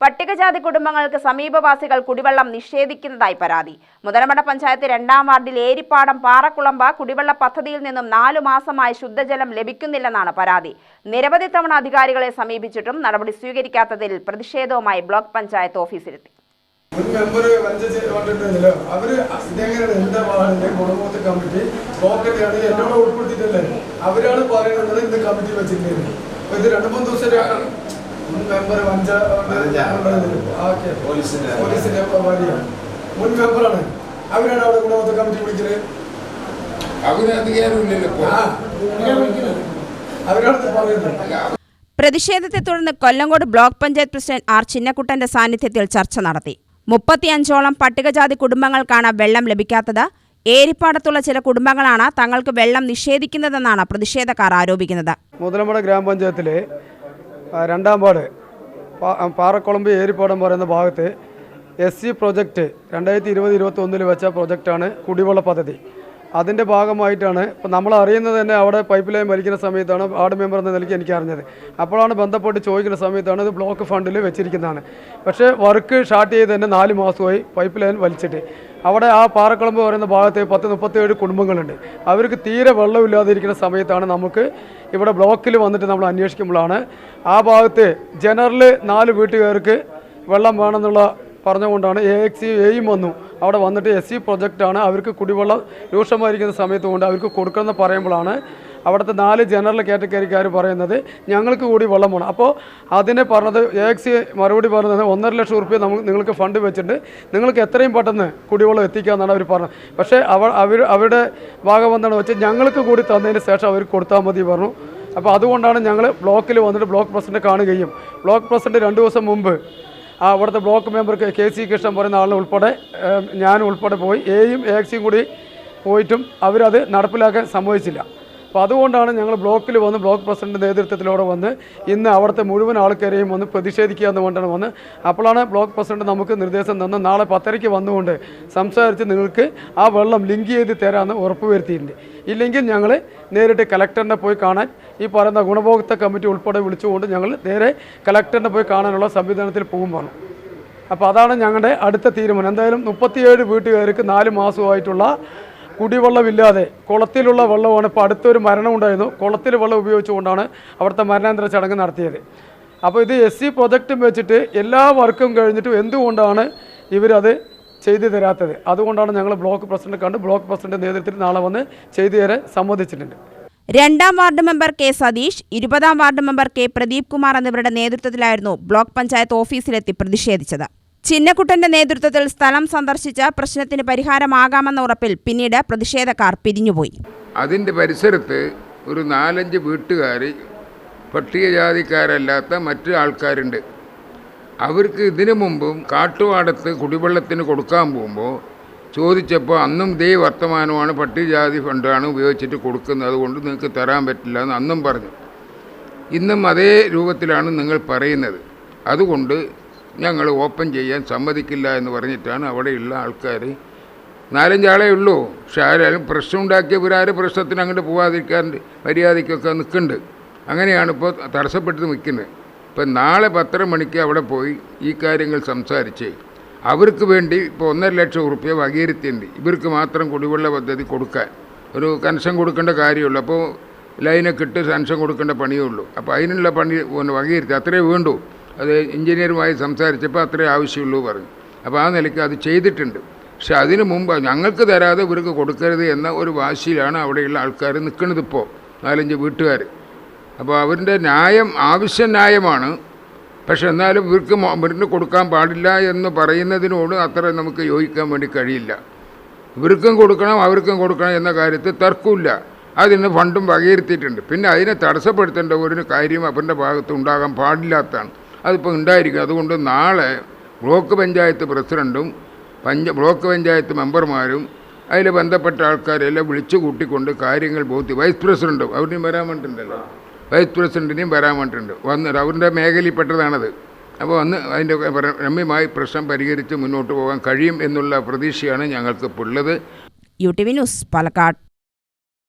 പട്ടികജാതി കുടുംബങ്ങൾക്ക് സമീപവാസികൾ കുടിവെള്ളം നിഷേധിക്കുന്നതായി പരാതി. മുതലമട പഞ്ചായത്ത് 2ാം വാർഡിൽ ഏരിപ്പാടം പാറക്കുളമ്പ് കുടിവെള്ള പദ്ധതിയിൽ നിന്നും 4 മാസമായി ശുദ്ധജലം ലഭിക്കുന്നില്ലെന്നാണ് പരാതി. നിരവധി തവണ അധികാരികളെ സമീപിച്ചിട്ടും നടപടി സ്വീകരിക്കാത്തതിൽ പ്രതിഷേധവുമായി ബ്ലോക്ക് പഞ്ചായത്ത് ഓഫീസിലെത്തി. മെമ്പർ പോലീസിന്റെ മുൻ മെമ്പറാണ്. അവരാണ് അവിടെ ഗുണമൊത്ത കമ്മിറ്റി വിളിക്കുന്നത്. അവരാണ് പറയുന്നത്. പ്രതിഷേധത്തെ തുടർന്ന് Kollengode block panchayat president R ചിന്നക്കുട്ടന്റെ സാന്നിധ്യത്തിൽ ചർച്ച നടത്തി. 35ഓളം പട്ടികജാതി കുടുംബങ്ങൾക്കാണ് വെള്ളം ലഭിക്കാത്തത്. ഏരിപ്പാടത്തുള്ള ചില കുടുംബങ്ങളാണ് തങ്ങൾക്ക് വെള്ളം നിഷേധിക്കുന്നതെന്നാണ് പ്രതിഷേധക്കാർ ആരോപിക്കുന്നത്. മുതലമട ഗ്രാമപഞ്ചായത്തിലെ 2ാം വാർഡ് പാറക്കുളമ്പ് ഏരിപ്പാടം പറയുന്ന ഭാഗത്ത് SC പ്രോജക്റ്റ് 2020-21 വെച്ച പ്രോജക്റ്റാണ് കുടിവെള്ള പദ്ധതി. അതിൻ്റെ ഭാഗമായിട്ടാണ് ഇപ്പോൾ നമ്മൾ അറിയുന്നത് തന്നെ അവിടെ പൈപ്പ് ലൈൻ വലിക്കുന്ന സമയത്താണ് വാർഡ് മെമ്പർ എന്ന നിലയ്ക്ക് എനിക്ക് അറിഞ്ഞത്. അപ്പോഴാണ് ബന്ധപ്പെട്ട് ചോദിക്കുന്ന സമയത്താണ് ഇത് ബ്ലോക്ക് ഫണ്ടിൽ വെച്ചിരിക്കുന്നതാണ്. പക്ഷേ വർക്ക് സ്റ്റാർട്ട് ചെയ്ത് തന്നെ 4 മാസമായി പൈപ്പ് ലൈൻ വലിച്ചിട്ട്. അവിടെ ആ പാറക്കുളമ്പ് പറയുന്ന ഭാഗത്ത് 37 കുടുംബങ്ങളുണ്ട്. അവർക്ക് തീരെ വെള്ളമില്ലാതിരിക്കുന്ന സമയത്താണ് നമുക്ക് ഇവിടെ ബ്ലോക്കിൽ വന്നിട്ട് നമ്മൾ അന്വേഷിക്കുമ്പോഴാണ് ആ ഭാഗത്ത് ജനറൽ 4 വീട്ടുകാർക്ക് വെള്ളം വേണമെന്നുള്ള പറഞ്ഞുകൊണ്ടാണ് AXEയും വന്നു. അവിടെ വന്നിട്ട് SC പ്രൊജക്റ്റാണ്, അവർക്ക് കുടിവെള്ളം രൂക്ഷമായിരിക്കുന്ന സമയത്ത് കൊണ്ട് അവർക്ക് കൊടുക്കണമെന്ന് പറയുമ്പോഴാണ് അവിടുത്തെ 4 ജനറൽ കാറ്റഗറിക്കാർ പറയുന്നത് ഞങ്ങൾക്ക് കൂടി വെള്ളം വേണം. അപ്പോൾ അതിനെ പറഞ്ഞത് AXE മറുപടി പറഞ്ഞത് 1.5 ലക്ഷം റുപ്യ നിങ്ങൾക്ക് ഫണ്ട് വെച്ചിട്ട് നിങ്ങൾക്ക് എത്രയും പെട്ടെന്ന് കുടിവെള്ളം എത്തിക്കാമെന്നാണ് അവർ പറഞ്ഞത്. പക്ഷേ അവരുടെ ഭാഗം എന്താണ് വെച്ചാൽ ഞങ്ങൾക്ക് കൂടി തന്നതിന് ശേഷം അവർ കൊടുത്താൽ മതി പറഞ്ഞു. അപ്പോൾ അതുകൊണ്ടാണ് ഞങ്ങൾ ബ്ലോക്കിൽ വന്നിട്ട് ബ്ലോക്ക് പ്രസിഡന്റ് കാണുകയും ബ്ലോക്ക് പ്രസിഡന്റ് 2 ദിവസം മുമ്പ് അവിടുത്തെ ബ്ലോക്ക് മെമ്പർ KC കൃഷ്ണൻ പറയുന്ന ആളിനെ ഉൾപ്പെടെ ഞാനും ഉൾപ്പെടെ പോയി Aയും AXEയും കൂടി പോയിട്ടും അവരത് നടപ്പിലാക്കാൻ സമ്മതിച്ചില്ല. അപ്പോൾ അതുകൊണ്ടാണ് ഞങ്ങൾ ബ്ലോക്കിൽ വന്ന് ബ്ലോക്ക് പ്രസിഡന്റ് നേതൃത്വത്തിലൂടെ വന്ന് ഇന്ന് അവിടുത്തെ മുഴുവൻ ആൾക്കാരെയും വന്ന് പ്രതിഷേധിക്കുക എന്നുകൊണ്ടാണ് വന്ന്. അപ്പോഴാണ് ബ്ലോക്ക് പ്രസിഡന്റ് നമുക്ക് നിർദ്ദേശം തന്ന് നാളെ 10:30 വന്നുകൊണ്ട് സംസാരിച്ച് നിങ്ങൾക്ക് ആ വെള്ളം ലിങ്ക് ചെയ്ത് തരാമെന്ന് ഉറപ്പുവരുത്തിയിട്ടുണ്ട്. ഇല്ലെങ്കിൽ ഞങ്ങൾ നേരിട്ട് കലക്ടറിനെ പോയി കാണാൻ ഈ പറയുന്ന ഗുണഭോക്തൃ കമ്മിറ്റി ഉൾപ്പെടെ വിളിച്ചുകൊണ്ട് ഞങ്ങൾ നേരെ കലക്ടറിനെ പോയി കാണാനുള്ള സംവിധാനത്തിൽ പോകുമ്പോൾ. അപ്പോൾ അതാണ് ഞങ്ങളുടെ അടുത്ത തീരുമാനം. എന്തായാലും 37 വീട്ടുകാർക്ക് 4 മാസമായിട്ടുള്ള കുടിവെള്ളമില്ലാതെ കുളത്തിലുള്ള വെള്ളമാണ്. ഇപ്പോൾ അടുത്തൊരു മരണം ഉണ്ടായിരുന്നു, കുളത്തിൽ വെള്ളം ഉപയോഗിച്ചുകൊണ്ടാണ് അവിടുത്തെ മരണാനന്തര ചടങ്ങ് നടത്തിയത്. അപ്പോൾ ഇത് SC പ്രൊജക്റ്റും വെച്ചിട്ട് എല്ലാ വർക്കും കഴിഞ്ഞിട്ടും എന്തുകൊണ്ടാണ് ഇവരത് ചെയ്തു തരാത്തത്? അതുകൊണ്ടാണ് ഞങ്ങൾ ബ്ലോക്ക് പ്രസിഡന്റ് കണ്ട് ബ്ലോക്ക് പ്രസിഡന്റ് നേതൃത്വത്തിൽ നാളെ വന്ന് ചെയ്തു തരാൻ സമ്മതിച്ചിട്ടുണ്ട്. 2ാം വാർഡ് മെമ്പർ K സതീഷ്, 20ാം ward member K Pradeep Kumar എന്നിവരുടെ നേതൃത്വത്തിലായിരുന്നു ബ്ലോക്ക് പഞ്ചായത്ത് ഓഫീസിലെത്തി പ്രതിഷേധിച്ചത്. ചിന്നക്കുട്ടന്റെ നേതൃത്വത്തിൽ സ്ഥലം സന്ദർശിച്ച പ്രശ്നത്തിന് പരിഹാരമാകാമെന്ന ഉറപ്പിൽ പിന്നീട് പ്രതിഷേധക്കാർ പിരിഞ്ഞുപോയി. അതിൻ്റെ പരിസരത്ത് ഒരു 4-5 വീട്ടുകാർ പട്ടികജാതിക്കാരല്ലാത്ത മറ്റു ആൾക്കാരുണ്ട്. അവർക്ക് ഇതിനു മുമ്പും കാട്ടുപാടത്ത് കുടിവെള്ളത്തിന് കൊടുക്കാൻ പോകുമ്പോൾ ചോദിച്ചപ്പോൾ അന്നും ഇതേ വർത്തമാനമാണ്, പട്ടികജാതി ഫണ്ടാണ് ഉപയോഗിച്ചിട്ട് കൊടുക്കുന്നത്, അതുകൊണ്ട് നിങ്ങൾക്ക് തരാൻ പറ്റില്ല എന്ന് അന്നും പറഞ്ഞു. ഇന്നും അതേ രൂപത്തിലാണ് നിങ്ങൾ പറയുന്നത്. അതുകൊണ്ട് ഞങ്ങൾ ഓപ്പൺ ചെയ്യാൻ സമ്മതിക്കില്ല എന്ന് പറഞ്ഞിട്ടാണ് അവിടെയുള്ള ആൾക്കാർ 4-5 ആളേ ഉള്ളൂ. പക്ഷെ ആരാലും പ്രശ്നം ഉണ്ടാക്കിയവരാരും പ്രശ്നത്തിന് അങ്ങോട്ട് പോകാതിരിക്കാൻ മര്യാദയ്ക്കൊക്കെ നിൽക്കുന്നുണ്ട്. അങ്ങനെയാണ് ഇപ്പോൾ തടസ്സപ്പെട്ട് നിൽക്കുന്നത്. ഇപ്പം നാളെ 10:30 മണിക്ക് അവിടെ പോയി ഈ കാര്യങ്ങൾ സംസാരിച്ച് അവർക്ക് വേണ്ടി ഇപ്പോൾ 1.5 ലക്ഷം റുപ്യ വകയിരുത്തിയുണ്ട്. ഇവർക്ക് മാത്രം കുടിവെള്ള പദ്ധതി കൊടുക്കാൻ ഒരു കൻഷൻ കൊടുക്കേണ്ട കാര്യമുള്ളൂ. അപ്പോൾ ലൈനൊക്കെ ഇട്ട് കൻഷൻ കൊടുക്കേണ്ട പണിയേ ഉള്ളൂ. അപ്പോൾ അതിനുള്ള പണി വകയിരുത്തി അത്രേ വേണ്ടൂ. അത് എഞ്ചിനീയറുമായി സംസാരിച്ചപ്പോൾ അത്രേ ആവശ്യമുള്ളൂ പറഞ്ഞു. അപ്പോൾ ആ നിലയ്ക്ക് അത് ചെയ്തിട്ടുണ്ട്. പക്ഷെ അതിന് മുമ്പ് ഞങ്ങൾക്ക് തരാതെ ഇവർക്ക് കൊടുക്കരുത് എന്ന ഒരു വാശിയിലാണ് അവിടെയുള്ള ആൾക്കാർ നിൽക്കുന്നത് ഇപ്പോൾ 4-5 വീട്ടുകാർ. അപ്പോൾ അവരുടെ ന്യായം ആവശ്യ ന്യായമാണ്. പക്ഷെ എന്നാലും ഇവർക്ക് കൊടുക്കാൻ പാടില്ല എന്ന് പറയുന്നതിനോട് അത്ര നമുക്ക് യോജിക്കാൻ വേണ്ടി കഴിയില്ല. ഇവർക്കും കൊടുക്കണം അവർക്കും കൊടുക്കണം എന്ന കാര്യത്തിൽ തർക്കമില്ല. അതിന് ഫണ്ടും വകയിരുത്തിയിട്ടുണ്ട്. പിന്നെ അതിനെ തടസ്സപ്പെടുത്തേണ്ട ഒരു കാര്യം അവരുടെ ഭാഗത്ത് ഉണ്ടാകാൻ പാടില്ലാത്തതാണ്. അതിപ്പോൾ ഉണ്ടായിരിക്കും. അതുകൊണ്ട് നാളെ ബ്ലോക്ക് പഞ്ചായത്ത് പ്രസിഡൻറ്റും ബ്ലോക്ക് പഞ്ചായത്ത് മെമ്പർമാരും അതിൽ ബന്ധപ്പെട്ട ആൾക്കാരെല്ലാം വിളിച്ചു കൂട്ടിക്കൊണ്ട് കാര്യങ്ങൾ വൈസ് പ്രസിഡൻറ്റും അവരിനും വരാൻ വേണ്ടിയിട്ടുണ്ടല്ലോ, വൈസ് പ്രസിഡൻറ്റിനെയും വരാൻ വേണ്ടിയിട്ടുണ്ട്. വന്നിട്ട് അവരുടെ മേഖലയിൽപ്പെട്ടതാണത്. അപ്പോൾ വന്ന് അതിൻ്റെ രമ്യമായി പ്രശ്നം പരിഹരിച്ച് മുന്നോട്ട് പോകാൻ കഴിയും എന്നുള്ള പ്രതീക്ഷയാണ് ഞങ്ങൾക്ക് ഇപ്പോൾ ഉള്ളത്. UTV news, Palakkad.